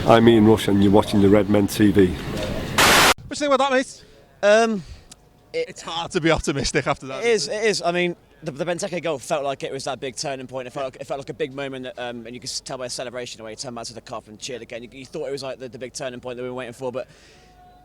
I'm Ian Rush and you're watching the Redmen TV. What do you think about that, mate? It's hard to be optimistic after that. It is. I mean, the Benteke goal felt like it was that big turning point. It felt like a big moment, and you could tell by the celebration where he turned back to the cup and cheered again. You thought it was like the big turning point that we were waiting for, but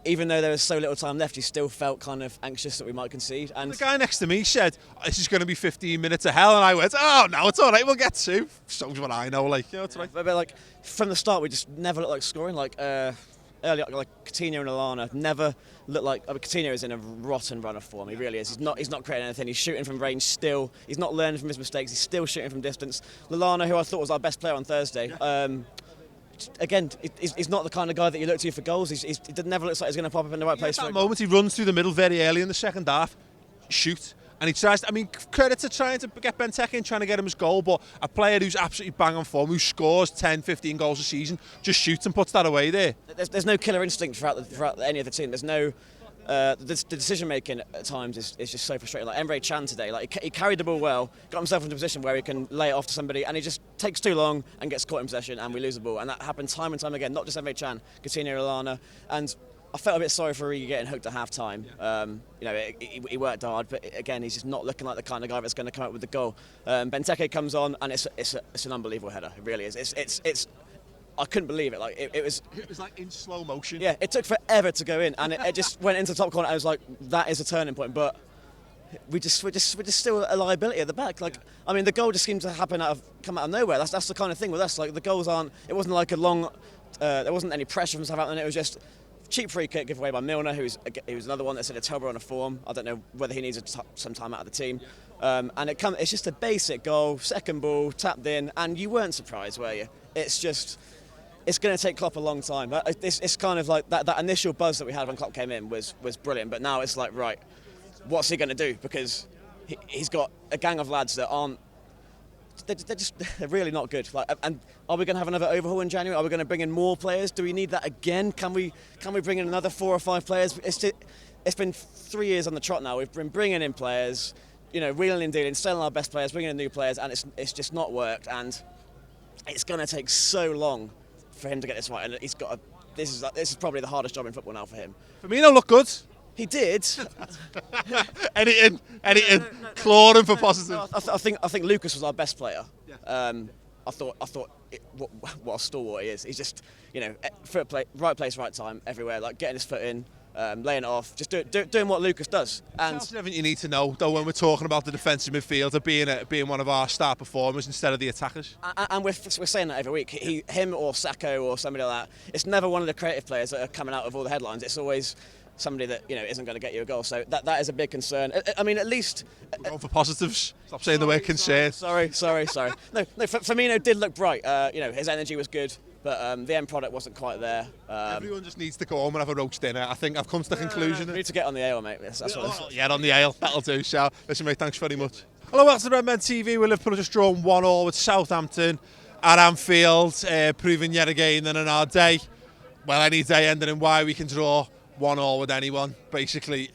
even though there was so little time left, you still felt kind of anxious that we might concede. And the guy next to me said, "This is going to be 15 minutes of hell," and I went, "Oh no, it's all right. We'll get two." Shows what I know, like, you know, it's all right. But like from the start, we just never looked like scoring. Like earlier, like Coutinho and Lallana never looked like. I mean, Coutinho is in a rotten run of form. He really is. He's not creating anything. He's shooting from range still. He's not learning from his mistakes. He's still shooting from distance. Lallana, who I thought was our best player on Thursday. Again, he's not the kind of guy that you look to for goals. He never looks like he's going to pop up in the right place. At that moment, he runs through the middle very early in the second half, shoot, and he tries. I mean, credit to trying to get Benteke in, trying to get him his goal. But a player who's absolutely bang on form, who scores 10, 15 goals a season, just shoots and puts that away there. There's no killer instinct throughout any of the team. There's no. The decision making at times is just so frustrating. Like Emre Can today, like he carried the ball well, got himself into a position where he can lay it off to somebody, and he just takes too long and gets caught in possession, and we lose the ball. And that happened time and time again. Not just Emre Can, Coutinho, Lallana, and I felt a bit sorry for Origi getting hooked at half time. You know, he worked hard, but again, he's just not looking like the kind of guy that's going to come up with the goal. Benteke comes on, and it's an unbelievable header. It really is. It's I couldn't believe it. Like it was like in slow motion. Yeah, it took forever to go in, and it just went into the top corner. I was like, that is a turning point. But we're just still a liability at the back. Like, I mean, the goal just seemed to come out of nowhere. That's the kind of thing with us. Like the goals aren't. It wasn't like a long. There wasn't any pressure from Southampton. It was just cheap free kick given away by Milner, who's another one that's in a terrible run of form. I don't know whether he needs some time out of the team. And it's just a basic goal, second ball, tapped in, and you weren't surprised, were you? It's going to take Klopp a long time. It's kind of like that initial buzz that we had when Klopp came in was brilliant, but now it's like, right, what's he going to do? Because he's got a gang of lads that aren't. They're really not good. Like, and are we going to have another overhaul in January? Are we going to bring in more players? Do we need that again? Can we bring in another 4 or 5 players? It's been 3 years on the trot now. We've been bringing in players, you know, wheeling and dealing, selling our best players, bringing in new players, and it's just not worked. And it's going to take so long for him to get this right, and this is probably the hardest job in football now for him. Firmino looked good. He did. anything, clawing for positive. I think Lucas was our best player. Yeah. I thought what a stalwart he is. He's just, you know, right place, right time, everywhere. Like getting his foot in, laying it off, just doing what Lucas does. And that's everything you need to know, though, when we're talking about the defensive midfielder being one of our star performers instead of the attackers. And we're saying that every week. Him or Sacco or somebody like that. It's never one of the creative players that are coming out of all the headlines. It's always somebody that, you know, isn't going to get you a goal. So that is a big concern. I mean, at least we're going for positives. Stop saying the word concern. Sorry. No. Firmino did look bright. You know, his energy was good. But the end product wasn't quite there. Everyone just needs to go home and have a roast dinner. I think I've come to the conclusion. We need to get on the ale, mate. That's what yeah, on the ale. That'll do, Shal. Listen, mate, thanks very much. Hello, welcome to Redmen TV. We're Liverpool just drawn 1-1 with Southampton at Anfield, proving yet again that in our day, well, any day ending in Y, we can draw 1-1 with anyone, basically.